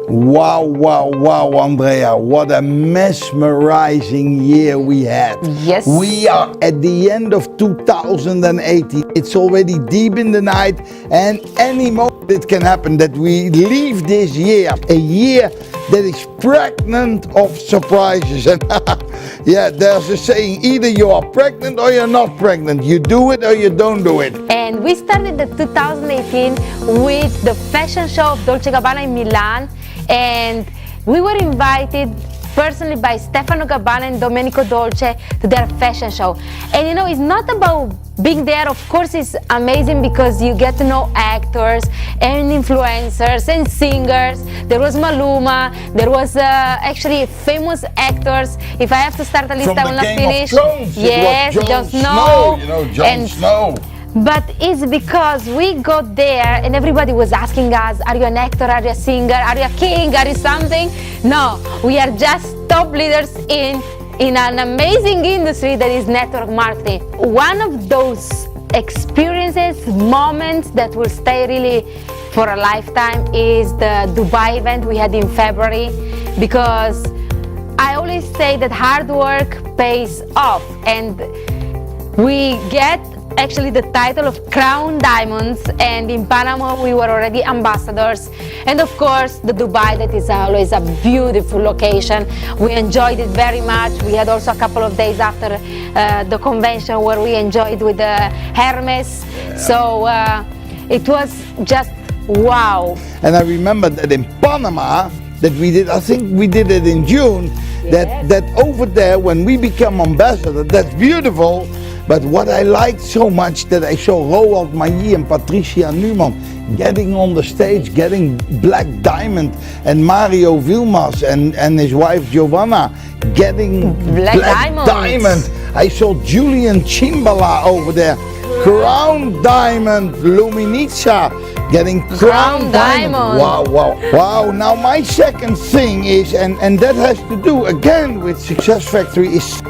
Wow, wow, wow, Andrea, what a mesmerizing year we had. Yes. We are at the end of 2018. It's already deep in the night, and any moment it can happen that we leave this year, a year that is pregnant of surprises. And yeah, there's a saying, either you are pregnant or you're not pregnant. You do it or you don't do it. And we started the 2018 with the fashion show of Dolce & Gabbana in Milan, and we were invited personally by Stefano Gabbana and Domenico Dolce to their fashion show. And you know, it's not about being there. Of course it's amazing because you get to know actors and influencers and singers. There was Maluma, there was actually famous actors. If I have to start a list, From I will the not Game finish. of Thrones, Yes, Jon Snow. Snow. You know, Jon Snow. But it's because we got there and everybody was asking us, are you an actor, are you a singer, are you a king, are you something? No, we are just top leaders in an amazing industry that is network marketing. One of those experiences, moments that will stay really for a lifetime is the Dubai event we had in February, because I always say that hard work pays off, and we get actually the title of Crown Diamonds, and in Panama we were already ambassadors, and of course the Dubai, that is always a beautiful location. We enjoyed it very much. We had also a couple of days after the convention where we enjoyed with the Hermes. So it was just wow. And I remember that in Panama that we did, I think we did it in June, that over there when we become ambassador, that's beautiful. But what I liked so much, that I saw Roald Mailly and Patricia Numan getting on the stage, getting Black Diamond, and Mario Vilmas and his wife Giovanna getting Black Diamond. I saw Julian Chimbala over there, Crown Diamond, Luminica getting Crown Diamond. Wow, wow, wow. Now my second thing is, and that has to do again with Success Factory, is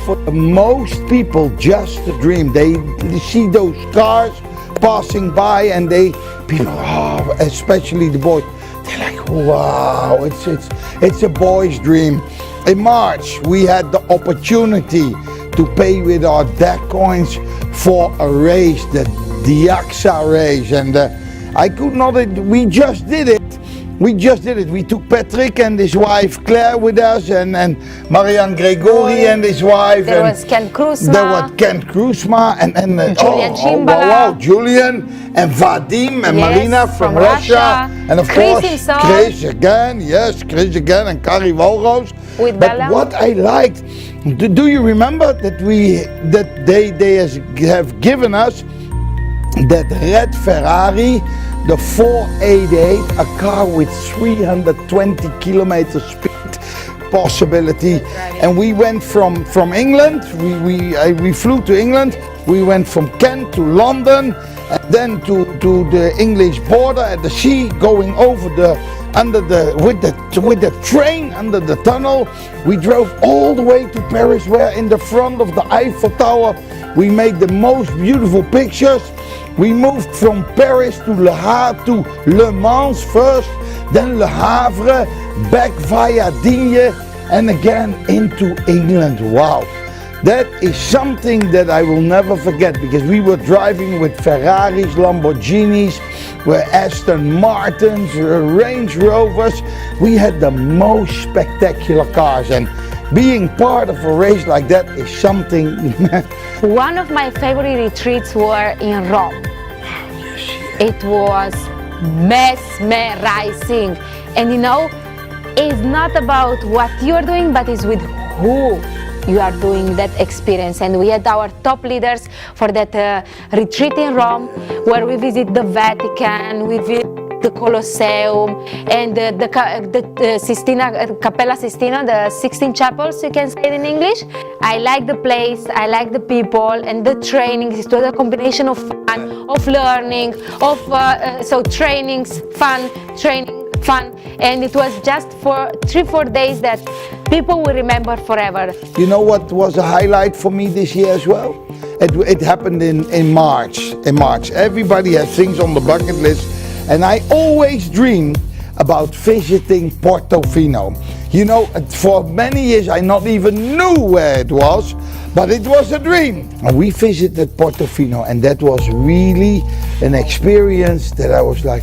for most people just a dream. They see those cars passing by and people, especially the boys, they're like, wow, it's a boy's dream. In March, we had the opportunity to pay with our DAC coins for a race, the Diaxa race, and I could not, we just did it. We took Patrick and his wife Claire with us, and Marianne Gregori and his wife. There was Ken Krusma. There was Ken Krusma and Julian Chimbala. Wow, Julian and Vadim and Marina from Russia. And of Chris course, himself. Chris again, and Kari Walros. With But Bella. what I liked, do you remember that they have given us that red Ferrari, the 488, a car with 320 kilometers speed possibility. And we went from England, we flew to England, we went from Kent to London, and then to the English border at the sea, going over with the train under the tunnel. We drove all the way to Paris, where in the front of the Eiffel Tower we made the most beautiful pictures. We moved from Paris to Le Mans first, then Le Havre, back via Digne, and again into England. Wow, that is something that I will never forget, because we were driving with Ferraris, Lamborghinis, with Aston Martins, Range Rovers. We had the most spectacular cars, and being part of a race like that is something. One of my favorite retreats were in Rome. It was mesmerizing. And you know, it's not about what you're doing, but it's with who you are doing that experience. And we had our top leaders for that retreat in Rome, where we visit the Vatican, we visit the Colosseum, and the Sistina, Cappella Sistina, the 16 chapels, you can say it in English. I like the place, I like the people, and the training. It was a combination of fun, of learning, of trainings, fun, training, fun, and it was just for 3-4 days that people will remember forever. You know what was a highlight for me this year as well? It happened in March. Everybody has things on the bucket list, and I always dream about visiting Portofino. You know, for many years I not even knew where it was, but it was a dream. And we visited Portofino, and that was really an experience that I was like,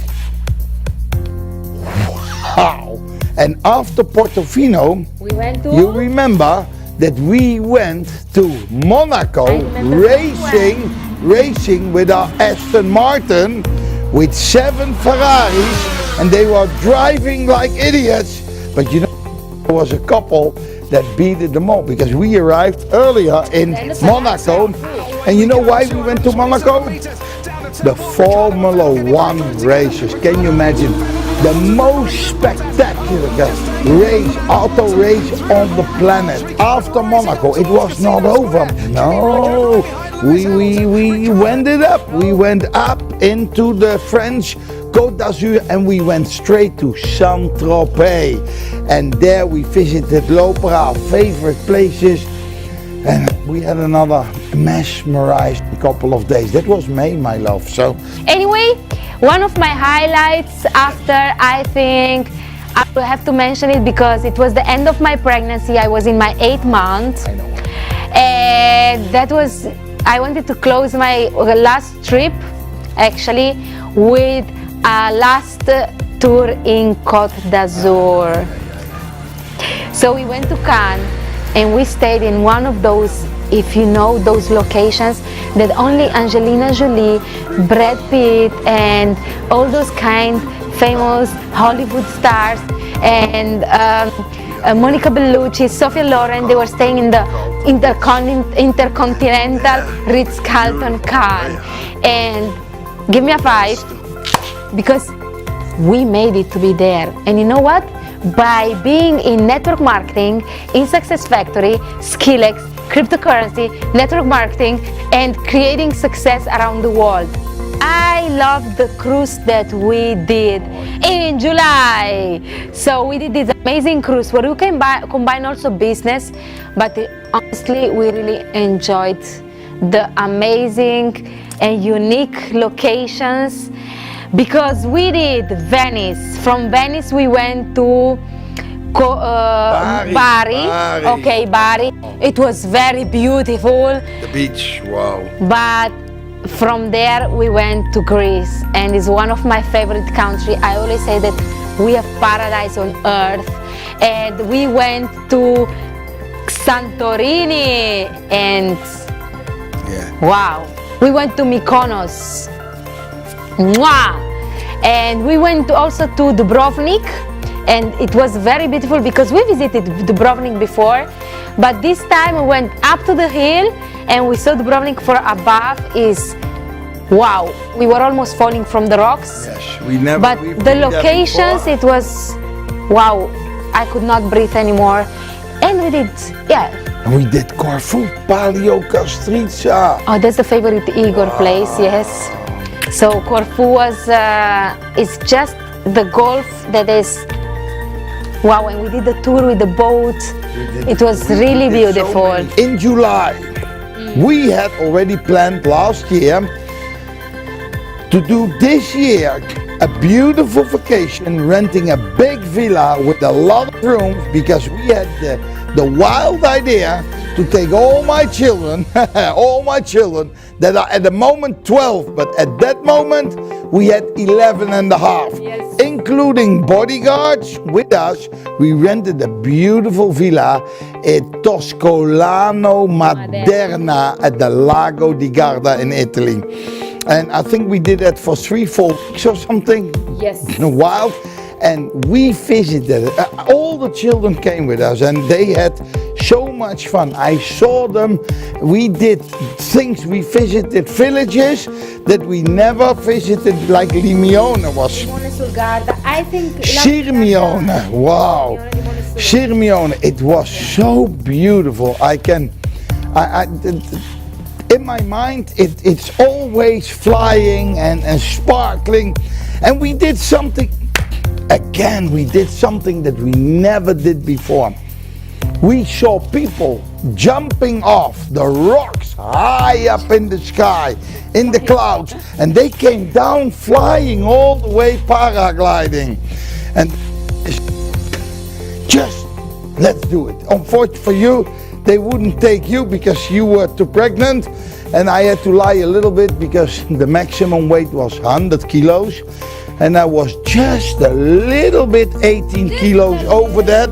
wow. And after Portofino, We went to. you remember that we went to Monaco racing with our Aston Martin with 7 Ferraris, and they were driving like idiots. But you know, there was a couple that beat them all because we arrived earlier in Monaco. And you know why we went to Monaco? The Formula 1 races. Can you imagine? The most spectacular auto race on the planet. After Monaco, it was not over. No, we went it up. We went up into the French Côte d'Azur, and we went straight to Saint-Tropez. And there we visited L'Opera, our favorite places. And we had another mesmerized couple of days. That was May, my love. So Anyway, one of my highlights after, I think, I will have to mention it because it was the end of my pregnancy. I was in my 8th month. I know. And that was, I wanted to close my last trip actually with a last tour in Côte d'Azur. So we went to Cannes and we stayed in one of those, if you know, those locations that only Angelina Jolie, Brad Pitt, and all those kind famous Hollywood stars, and Monica Bellucci, Sophia Loren, they were staying in the Intercontinental Ritz-Carlton Cannes. And give me a 5 because we made it to be there. And you know what? By being in network marketing, in Success Factory, Skillex, cryptocurrency, network marketing, and creating success around the world. I love the cruise that we did in July. So we did this amazing cruise where we can combine also business, but honestly, we really enjoyed the amazing and unique locations because we did Venice. From Venice, we went to Bari. Okay, Bari. It was very beautiful. The beach, wow. But from there we went to Greece, and it's one of my favorite countries. I always say that we have paradise on earth. And we went to Santorini, and wow, we went to Mykonos. Mwah! And we went also to Dubrovnik, and it was very beautiful because we visited Dubrovnik before, but this time we went up to the hill and we saw Dubrovnik from above. Is wow, we were almost falling from the rocks. Yes, we never. But the locations, it was wow, I could not breathe anymore. And we did, We did Corfu, Palio Castrica. oh, that's the favorite Igor place, yes. So Corfu was, it's just the golf that is, wow, and we did the tour with the boat. It was really beautiful. In July, we had already planned last year to do this year a beautiful vacation, renting a big villa with a lot of rooms, because we had the wild idea to take all my children, that are at the moment 12, but at that moment we had 11 and a half, including bodyguards with us. We rented a beautiful villa at Toscolano Maderna at the Lago di Garda in Italy. And I think we did that for 3-4 weeks or something. Yes. Wild. And we visited, all the children came with us and they had so much fun. I saw them, we did things, we visited villages that we never visited, like Limione was. I think Sirmione, wow. Sirmione, it was so beautiful. In my mind, it's always flying and sparkling. And we did something, again, we did something that we never did before. We saw people jumping off the rocks high up in the sky, in the clouds, and they came down flying all the way paragliding. And just let's do it. Unfortunately for you, they wouldn't take you because you were too pregnant, and I had to lie a little bit because the maximum weight was 100 kilos, and I was just a little bit 18 kilos over that.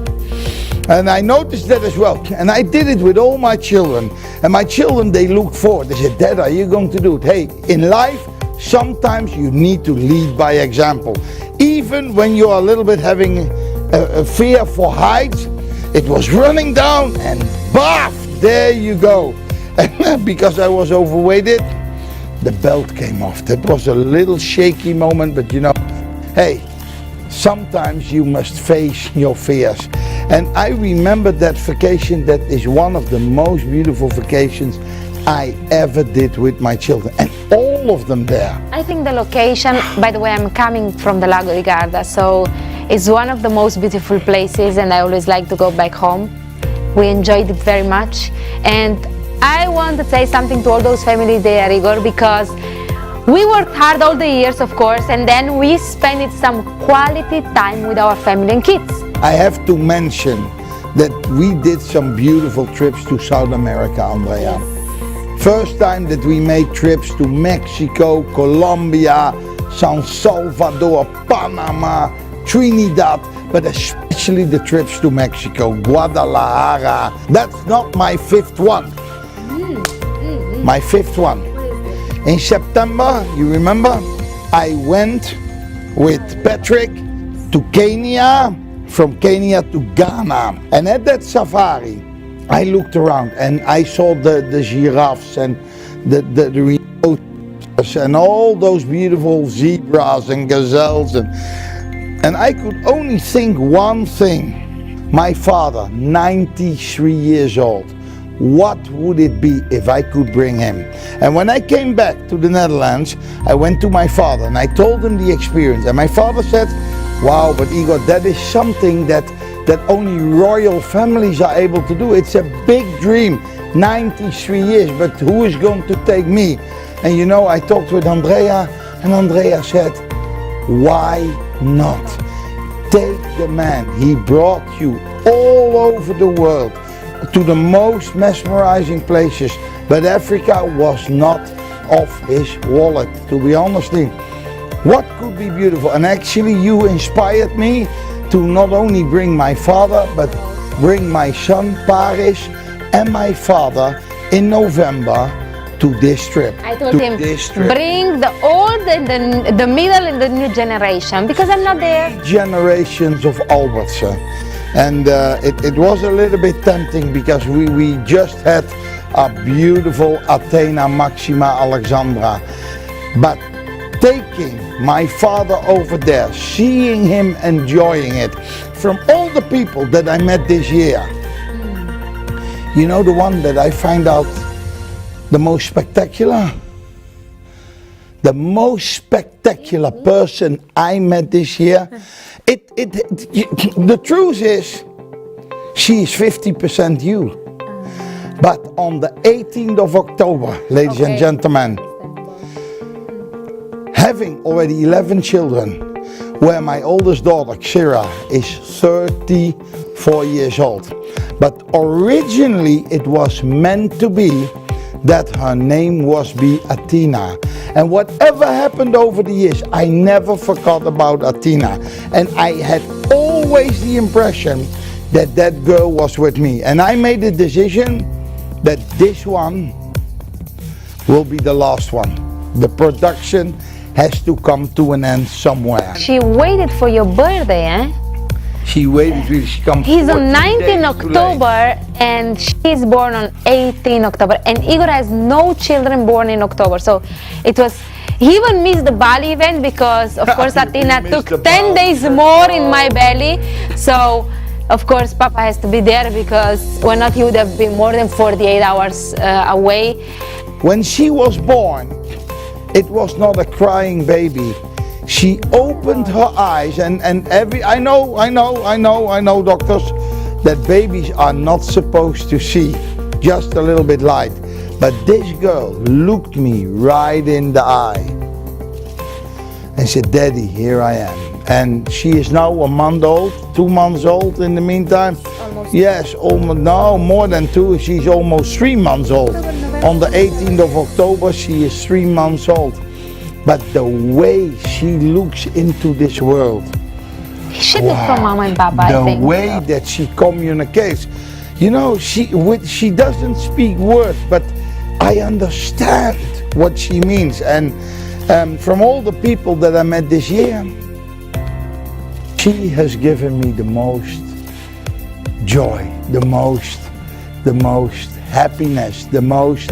And I noticed that as well. And I did it with all my children. And my children, they looked forward. They said, Dad, are you going to do it? Hey, in life, sometimes you need to lead by example. Even when you're a little bit having a fear for heights, it was running down and baff, there you go. And because I was overweighted, the belt came off. That was a little shaky moment, but you know, hey, sometimes you must face your fears. And I remember that vacation. That is one of the most beautiful vacations I ever did with my children, and all of them there. I think the location, by the way, I'm coming from the Lago di Garda, so it's one of the most beautiful places, and I always like to go back home. We enjoyed it very much, and I want to say something to all those families there, Igor, because we worked hard all the years, of course, and then we spent some quality time with our family and kids. I have to mention that we did some beautiful trips to South America, Andrea. First time that we made trips to Mexico, Colombia, San Salvador, Panama, Trinidad, but especially the trips to Mexico, Guadalajara. That's not my fifth one. My fifth one. In September, you remember, I went with Patrick to Kenya, from Kenya to Ghana. And at that safari, I looked around and I saw the giraffes and the rhinos and all those beautiful zebras and gazelles. And I could only think one thing. My father, 93 years old, what would it be if I could bring him? And when I came back to the Netherlands, I went to my father and I told him the experience. And my father said, wow, but Igor, that is something that only royal families are able to do. It's a big dream, 93 years, but who is going to take me? And you know, I talked with Andrea, and Andrea said, why not? Take the man. He brought you all over the world to the most mesmerizing places, but Africa was not off his wallet, to be honest. What could be beautiful? And actually you inspired me to not only bring my father, but bring my son Paris and my father in November to this trip. I told him, bring the old and the middle and the new generation, because I'm not there. Generations of Alberts. And it was a little bit tempting because we just had a beautiful Athena Maxima Alexandra. But taking my father over there, seeing him enjoying it, from all the people that I met this year, you know the one that I find out the most spectacular? The most spectacular person I met this year, the truth is, she is 50% you. But on the 18th of October, ladies and gentlemen, having already 11 children, where my oldest daughter, Kira, is 34 years old. But originally it was meant to be that her name was be Athena. And whatever happened over the years, I never forgot about Athena. And I had always the impression that that girl was with me. And I made a decision that this one will be the last one. The production has to come to an end somewhere. She waited for your birthday, eh? She waited till she come. He's on 19 October and she's born on 18 October. And Igor has no children born in October. So it was, he even missed the Bali event because of course Athena took 10 days more in my belly. So of course Papa has to be there because when not he would have been more than 48 hours away. When she was born, it was not a crying baby. She opened her eyes and I know doctors, that babies are not supposed to see, just a little bit light. But this girl looked me right in the eye and said, Daddy, here I am. And she is now a month old, 2 months old in the meantime. Almost. Yes, almost, no, more than 2. She's almost 3 months old. On the 18th of October, she is 3 months old. But the way she looks into this world, She did from Mama and Papa, I think. the way that she communicates, you know, she doesn't speak words, but I understand what she means. And from all the people that I met this year, she has given me the most joy, the most happiness, the most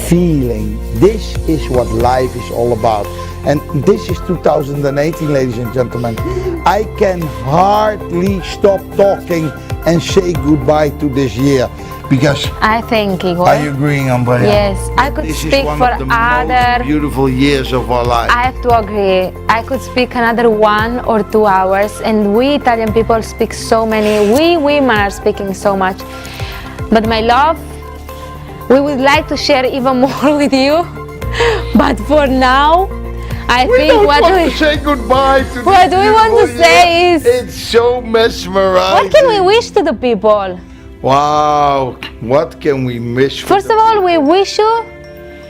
feeling. This is what life is all about. And this is 2018, ladies and gentlemen. I can hardly stop talking and say goodbye to this year, because I think, Igor. are you agreeing, Andrea? Yes, I could This speak is one for of the other. most beautiful years of our life. I have to agree. I could speak another 1 or 2 hours, and we Italian people speak so many. We women are speaking so much. But my love, we would like to share even more with you. But for now, I We think don't what want we to say goodbye to what this we want to beautiful say year. is, it's so mesmerizing. what can we wish to the people? Wow, what can we wish for First of all, we wish you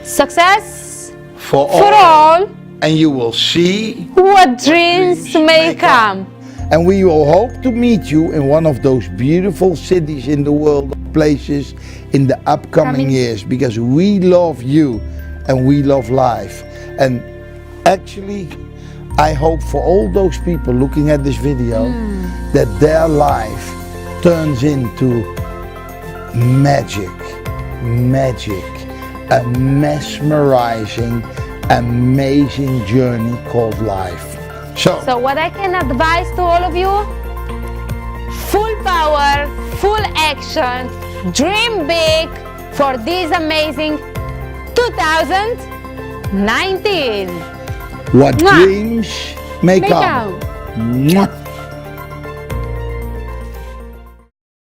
success for for all and you will see, what dreams may come. and we will hope to meet you in one of those beautiful cities in the world, places in the upcoming years, because we love you and we love life. And actually, I hope for all those people looking at this video that their life turns into magic, a mesmerizing, amazing journey called life. So what I can advise to all of you, full power, full action, dream big for this amazing 2019. What Mwah. dreams may May come. come. Mwah.